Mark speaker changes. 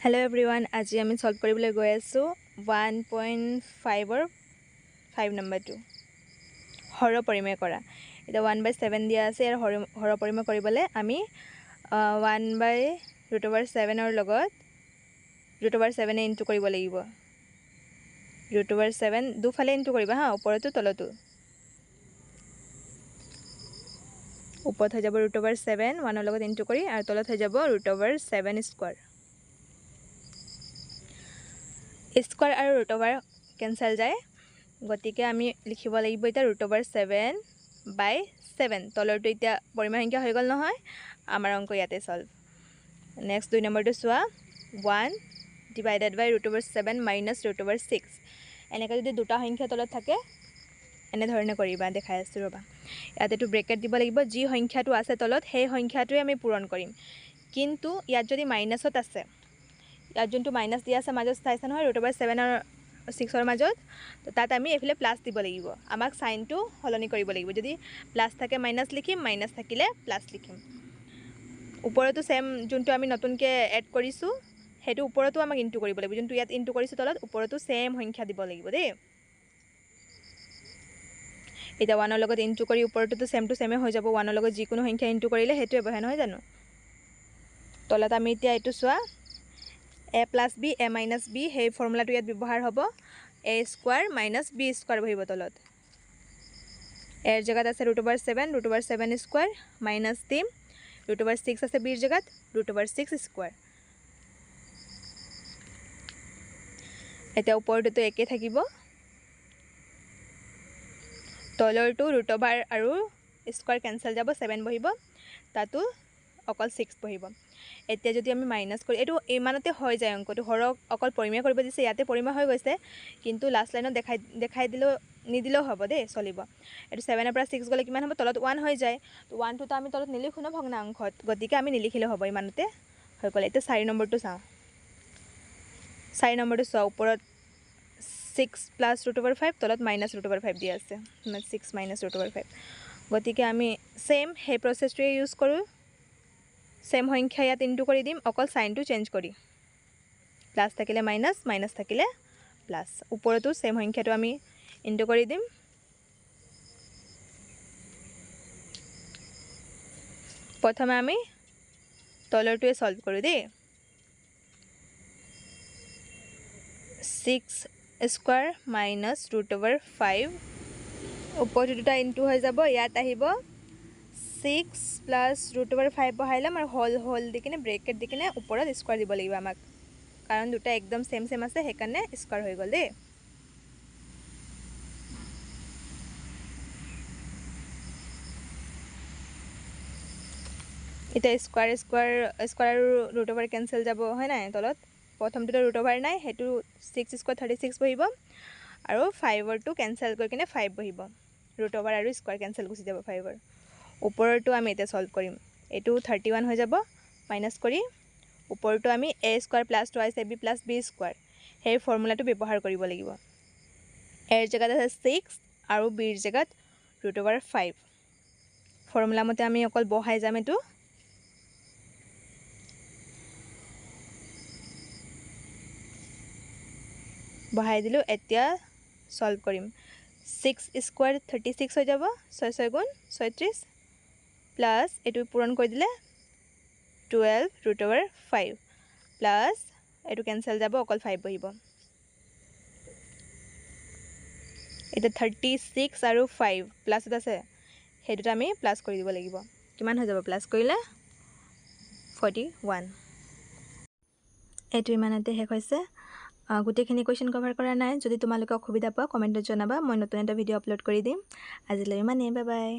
Speaker 1: Hello everyone, আজি আমি solve কৰিবলৈ গৈ আছো 1.5 5 নম্বৰ 2 হৰ পৰিমেয় কৰা। এটা 1/7 দিয়া আছে আৰু হৰ পৰিমেয় কৰিবলৈ আমি 1/√7 ৰ লগত √7 ইনটু কৰিব লাগিব। √7 দুফালে ইনটু কৰিবা হা, ওপৰতো তলতো। ওপৰত হৈ যাব √7 1 ৰ লগত ইনটু কৰি আৰু তলত হৈ যাব √7 স্কয়াৰ। স্কয়াৰ আৰু √7 কেনসেল যায়, গতিকে আমি লিখিব লাগিব এটা √7/7 তলৰটো এতিয়া পৰিমেয় সংখ্যা হৈ গল নহয়, আমাৰ অংক ইয়াতে সলভ। নেক্সট 2 নম্বৰটো চোৱা 1 ডিভাইডেড বাই √7 মাইনাস √6। এনেকৈ যদি দুটা সংখ্যা তলত থাকে এনে ধৰণে কৰিবা, দেখাই আছো ৰবা। ইয়াতে তো ব্ৰেকেট দিব লাগিব, যি সংখ্যাটো আছে তলত সেই সংখ্যাটোৱে আমি পূৰণ কৰিম। কিন্তু ইয়াত যদি মাইনাসত আছে, ইয়াত যোনটো মাইনাস দিয়া আছে মাজত চাইছা নহয় √7 আৰু 6 ৰ মাজত, তো তাত আমি এফালে প্লাস দিব লাগিব। আমাক সাইনটো হলনি কৰিব লাগিব। যদি প্লাস থাকে মাইনাস লিখিম, মাইনাস থাকিলে প্লাস লিখিম। ওপৰতো সেম যোনটো আমি নতুনকে এড কৰিছো হেতু ওপৰতো আমাক ইনটু কৰিব লাগিব। যোনটো ইয়াত ইনটু কৰিছো তলত ওপৰতো সেম সংখ্যা দিব লাগিব দেই। এটা 1 ৰ লগত ইনটু কৰি ওপৰতো সেম টু সেমে হৈ যাব। 1 ৰ লগত যিকোনো সংখ্যা ইনটু কৰিলে হেতুৱে বহে নহয় জানো। তলত আমি এতিয়া এটো চোৱা a plus b a minus b সেই ফৰ্মুলাটো ইয়াত ব্যৱহাৰ হ'ব। a square minus b square বহিব তলত। a ৰ জায়গাত আছে √7 স্কয়াৰ মাইনাস দিম √6 আছে b ৰ জায়গাত √6 স্কয়াৰ। এটা ওপৰটো একে থাকিব, তলৰটো √7 আৰু স্কয়াৰ কেনসেল যাব, 7 বহিব, তাতো অকল 6 বহিব। এতিয়া যদি আমি মাইনাস কৰি এটো ইমানতে হৈ যায় অংকটো। হৰক অকল পৰিমেয় কৰিব দিছে, ইয়াতে পৰিমেয় হৈ গৈছে, কিন্তু লাষ্ট লাইনত দেখাই দিলেও নিদিলেও হ'ব দেই, চলিব। এটো 7 ৰ পৰা 6 গলে কিমান হ'ব, তলত 1 হৈ যায়। তো 1 টো আমি তলত নিলিখো ন ভগ্নাংশত, গতিকে আমি নিলিখিলেও হ'ব, ইমানতে হৈ গ'ল। এটা 4 নম্বৰটো চাওঁ। 4 নম্বৰটো চাওঁ, ওপৰত 6 প্লাস √5 তলত মাইনাস √5 দিয়া আছে, 6 মাইনাস √5। গতিকে আমি সেম সেই প্ৰসেছটোৱে ইউজ কৰোঁ। সেম সংখ্যা ইয়াত ইনটু কৰি দিম, অকল সাইনটো চেঞ্জ কৰি। প্লাস থাকিলে মাইনাস, মাইনাস থাকিলে প্লাস। ওপৰতো সেম সংখ্যাটো আমি ইনটু কৰি দিম। প্ৰথমে আমি তলৰটোৱে সলভ কৰো দেই। 6 স্কয়াৰ মাইনাস √5 ওপৰটো দুটা ইনটু হৈ যাব, ইয়াত আহিব 6 প্লাস √5 বহাই লম আৰু হল দি কিনে ব্ৰেকেট দি কিনে ওপৰত স্কয়াৰ দিব লাগিব আমাক, কাৰণ দুটা একদম সেম আছে সেইকাৰণে স্কয়াৰ হৈ গল দেই। এটা স্কয়াৰ আৰু √5 কেনসেল যাব হয় নাই তলত। প্ৰথমটো √5 নাই, হেতু 6 স্কয়াৰ 36 বহিব আৰু 5 ৰটো কেনসেল কৰি কিনে 5 বহিব। √5 আৰু স্কয়াৰ কেনসেল গুচি যাব 5 ৰ। ওপৰটো আমি এটা সলভ কৰিম, এটো 31 হৈ যাব, মাইনাস কৰি ওপৰটো আমি a square plus 2ab plus b square সেই ফৰ্মুলাটো ব্যৱহাৰ কৰিব লাগিব। a ৰ জায়গাত আছে 6 আৰু b ৰ জায়গাত √5। ফৰ্মুলা মতে আমি অকল বহাই যাম এটো। বহাই দিলো, এতিয়া সলভ কৰিম। 6 স্কয়াৰ 36 হৈ যাব, 6 6 গুণ 36 প্লাস এটো পূৰণ কৰি দিলে 12 √5 প্লাস এটো কেনসেল যাব, অকল 5 বহিব। এটা 36 আৰু 5 প্লাসত আছে, হেতুটা আমি প্লাস কৰি দিব লাগিব। কিমান হৈ যাব প্লাস কৰিলে 41। এটো ইমানতে শেষ হৈছে। গোটেইখিনি কোৱেশ্চন কভাৰ কৰা নাই, যদি তোমালোকে অসুবিধা পোৱা কমেন্টত জনাবা, মই নতুন এটা ভিডিও আপলোড কৰি দিম। আজিলৈ ইমানেই, বাই বাই।